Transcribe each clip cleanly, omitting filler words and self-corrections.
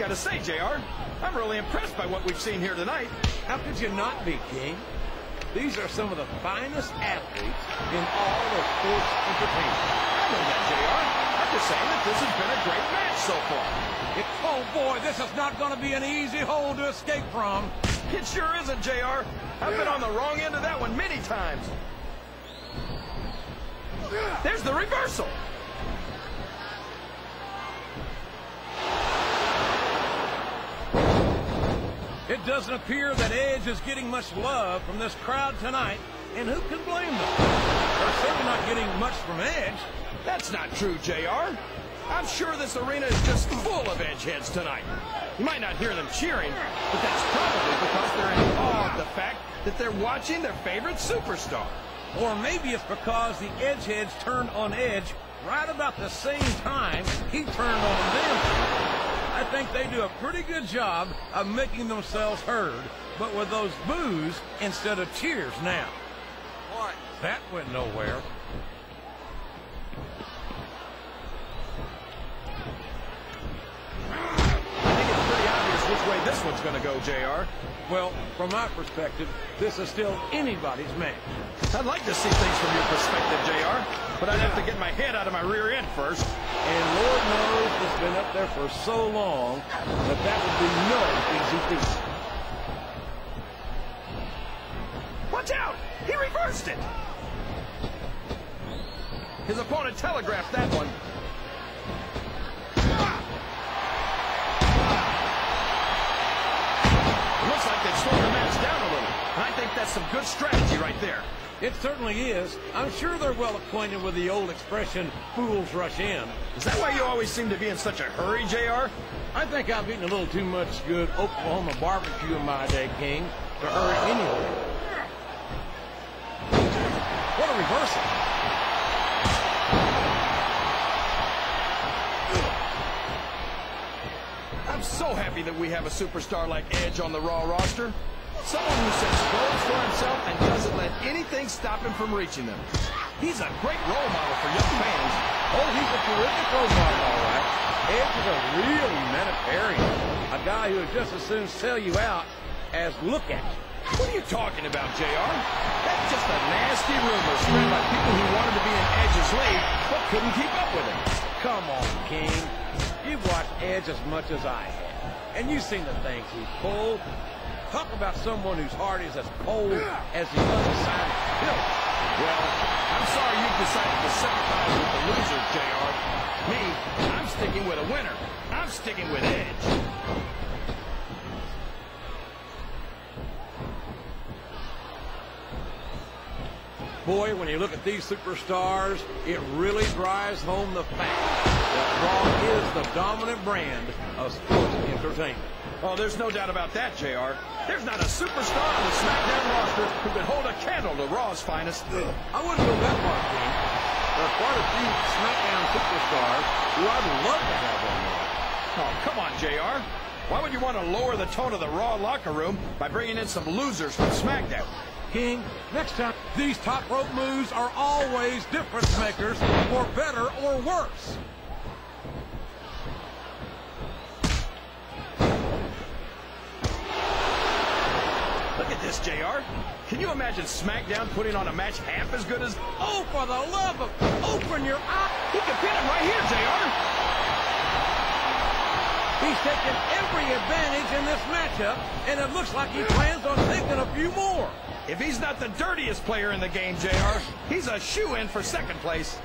gotta say, JR, I'm really impressed by what we've seen here tonight. How could you not be, King? These are some of the finest athletes in all of sports entertainment. I know that, JR. I'm just saying that this has been a great match so far. Oh, boy, this is not going to be an easy hole to escape from. It sure isn't, JR. I've been on the wrong end of that one many times. There's the reversal. It doesn't appear that Edge is getting much love from this crowd tonight, and who can blame them? They're certainly not getting much from Edge. That's not true, JR. I'm sure this arena is just full of Edgeheads tonight. You might not hear them cheering, but that's probably because they're in awe of the fact that they're watching their favorite superstar. Or maybe it's because the Edgeheads turned on Edge right about the same time he turned on them. I think they do a pretty good job of making themselves heard, but with those boos instead of cheers now. What? That went nowhere. I think it's pretty obvious which way this one's going to go, JR. Well, from my perspective, this is still anybody's match. I'd like to see things from your perspective, JR, but I'd have to get my head out of my rear end first. And Lord knows it's been up there for so long that would be no easy feat. Watch out! He reversed it! His opponent telegraphed that one. It looks like they've slowed the match down a little, and I think that's some good strategy right there. It certainly is. I'm sure they're well acquainted with the old expression, fools rush in. Is that why you always seem to be in such a hurry, JR? I think I've eaten a little too much good Oklahoma barbecue in my day, King, to hurry anyway. What a reversal. I'm so happy that we have a superstar like Edge on the Raw roster. Someone who sets goals for himself and doesn't let anything stop him from reaching them. He's a great role model for young fans. Oh, he's a terrific role model, all right. Edge is a real humanitarian. A guy who would just as soon sell you out as look at you. What are you talking about, JR? That's just a nasty rumor spread by people who wanted to be in Edge's league but couldn't keep up with him. Come on, King. You've watched Edge as much as I have. And you've seen the things he's pulled. Talk about someone whose heart is as cold as the undecided hill. Well, I'm sorry you've decided to sympathize with the losers, JR. Me, I'm sticking with a winner. I'm sticking with Edge. Boy, when you look at these superstars, it really drives home the fact that Raw is the dominant brand of sports entertainment. Oh, there's no doubt about that, JR. There's not a superstar on the Smackdown roster who could hold a candle to Raw's finest. I wouldn't go that far, King. There are quite a few Smackdown superstars who I'd love to have on Raw. Oh, come on, JR. Why would you want to lower the tone of the Raw locker room by bringing in some losers from Smackdown? King, next time, these top rope moves are always difference makers, for better or worse. Look at this, JR. Can you imagine Smackdown putting on a match half as good as... Oh, for the love of... Open your eyes! He can pin him right here, JR. He's taken every advantage in this matchup, and it looks like he plans on taking a few more. If he's not the dirtiest player in the game, JR, he's a shoo-in for second place.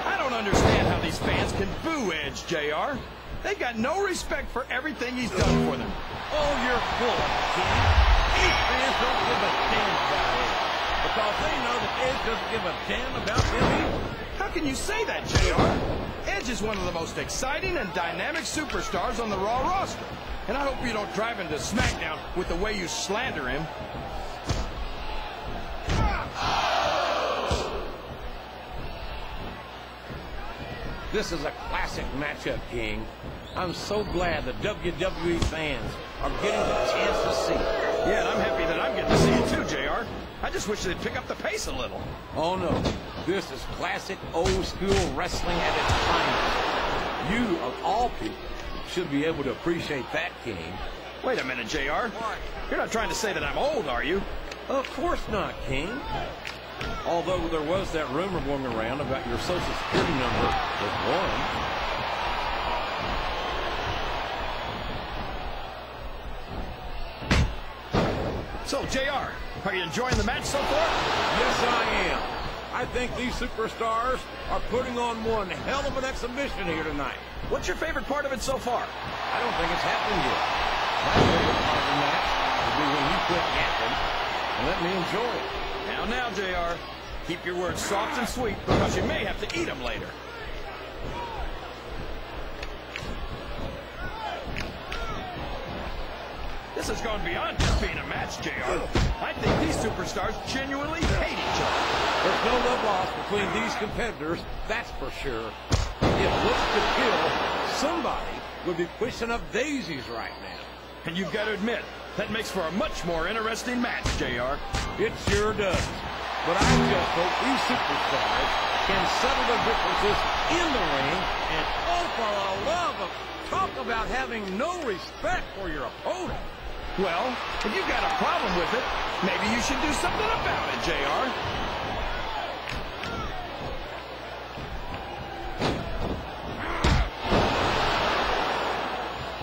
I don't understand how these fans can boo Edge, JR. They've got no respect for everything he's done for them. Oh, you're full of it, King. These fans don't give a damn about Edge, because they know that Edge doesn't give a damn about them either. How can you say that, JR? Edge is one of the most exciting and dynamic superstars on the Raw roster. And I hope you don't drive into Smackdown with the way you slander him. This is a classic matchup, King. I'm so glad the WWE fans are getting the chance to see it. Yeah, and I'm happy that I'm getting to see it too, JR. I just wish they'd pick up the pace a little. Oh, no. This is classic old-school wrestling at its finest. You, of all people, should be able to appreciate that, King. Wait a minute, JR. You're not trying to say that I'm old, are you? Of course not, King. Although there was that rumor going around about your Social Security number was 1. So, JR, are you enjoying the match so far? Yes, I am. I think these superstars are putting on one hell of an exhibition here tonight. What's your favorite part of it so far? I don't think it's happened yet. My favorite part of the match will be when you quit yapping and let me enjoy it. Now, JR, keep your words soft and sweet because you may have to eat them later. This has gone beyond just being a match, JR. I think these superstars genuinely hate each other. There's no love lost between these competitors, that's for sure. If looks could kill, somebody would be pushing up daisies right now. And you've got to admit, that makes for a much more interesting match, JR. It sure does. But I just hope these superstars can settle their differences in the ring. And oh, for the love of, talk about having no respect for your opponent. Well, if you've got a problem with it, maybe you should do something about it, JR.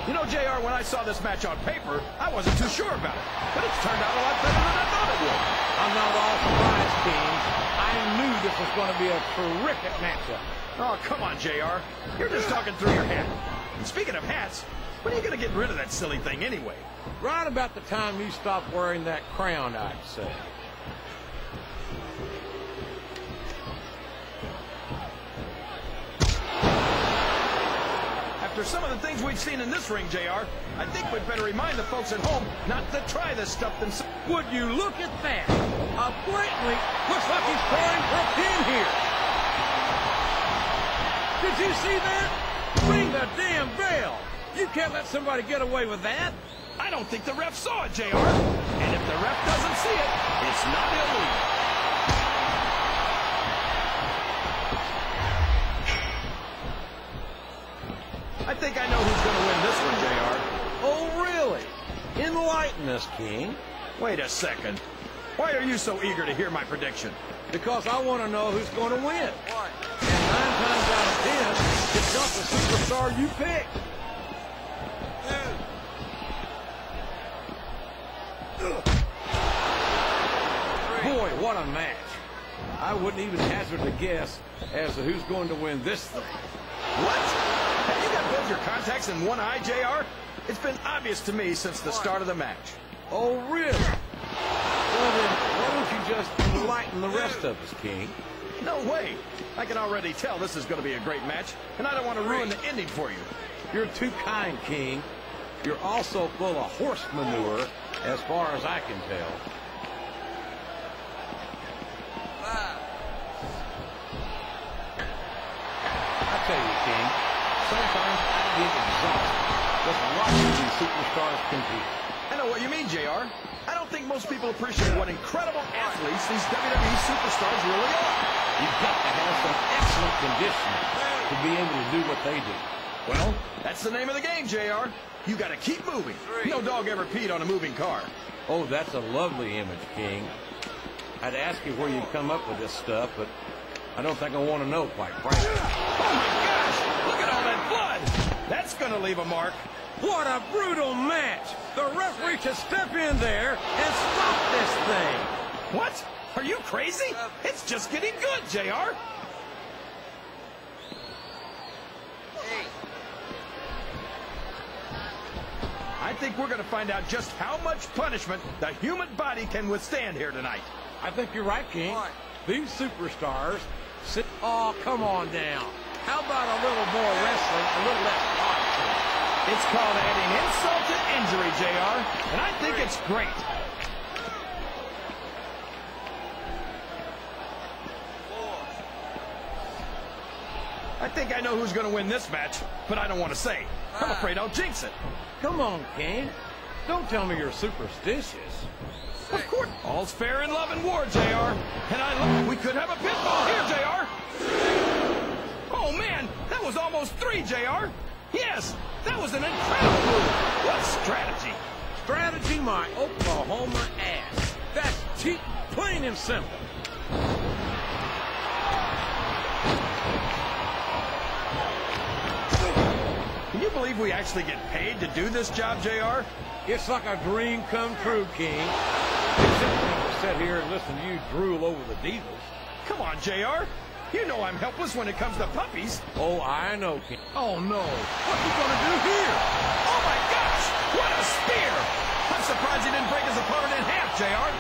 You know, JR, when I saw this match on paper, I wasn't too sure about it. But it's turned out a lot better than I thought it would. I'm not all surprised, King. I knew this was going to be a terrific matchup. Oh, come on, JR. You're just talking through your hat. And speaking of hats, when are you going to get rid of that silly thing anyway? Right about the time you stop wearing that crown, I'd say. After some of the things we've seen in this ring, JR, I think we'd better remind the folks at home not to try this stuff themselves. Would you look at that? Blatantly looks like he's trying for a pin here. Did you see that? Ring the damn bell. You can't let somebody get away with that. I don't think the ref saw it, JR. And if the ref doesn't see it, it's not illegal. I think I know who's going to win this one, JR. Oh, really? Enlighten us, King. Wait a second. Why are you so eager to hear my prediction? Because I want to know who's going to win. And 9 times out of 10, it's not the superstar you picked. Boy, what a match. I wouldn't even hazard a guess as to who's going to win this thing. What? Have you got both your contacts in one eye, JR? It's been obvious to me since the start of the match. Oh, really? Well, then, why don't you just enlighten the rest of us, King? No way. I can already tell this is going to be a great match, and I don't want to ruin the ending for you. You're too kind, King. You're also full of horse manure, as far as I can tell. I tell you, King, sometimes I get exhausted just watching these superstars compete. I know what you mean, JR. I don't think most people appreciate what incredible athletes these WWE superstars really are. You've got to have some excellent conditioning to be able to do what they do. Well, that's the name of the game, JR. You got to keep moving. No dog ever peed on a moving car. Oh, that's a lovely image, King. I'd ask you where you come up with this stuff, but I don't think I want to know, quite frankly. Oh, my gosh! Look at all that blood! That's going to leave a mark. What a brutal match! The referee should step in there and stop this thing. What? Are you crazy? It's just getting good, JR. I think we're going to find out just how much punishment the human body can withstand here tonight. I think you're right, King. These superstars sit... Oh, come on down. How about a little more wrestling, a little less talk? It's called adding insult to injury, JR, and I think it's great. I think I know who's going to win this match, but I don't want to say. I'm afraid I'll jinx it. Come on, King. Don't tell me you're superstitious. Of course, all's fair in love and war, JR. And we could have a pinfall here, JR. Oh, man, that was almost 3, JR. Yes, that was an incredible move. What strategy? Strategy, my Oklahoma ass. That's cheating, plain and simple. Can you believe we actually get paid to do this job, JR? It's like a dream come true, King. It's something to sit here and listen to you drool over the Divas. Come on, JR. You know I'm helpless when it comes to puppies. Oh, I know, King. Oh, no. What are you going to do here? Oh, my gosh! What a spear! I'm surprised he didn't break his opponent in half, JR.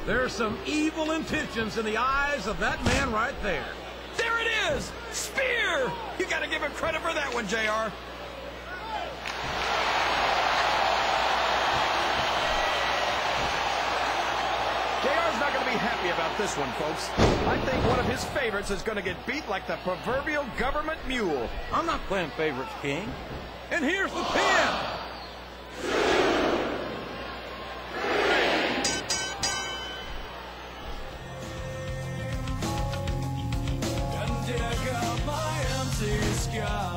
There's some evil intentions in the eyes of that man right there. There it is! Spear! You got to give him credit for that one, JR. JR's not going to be happy about this one, folks. I think one of his favorites is going to get beat like the proverbial government mule. I'm not playing favorites, King. And here's the pin! Dig up my empty sky.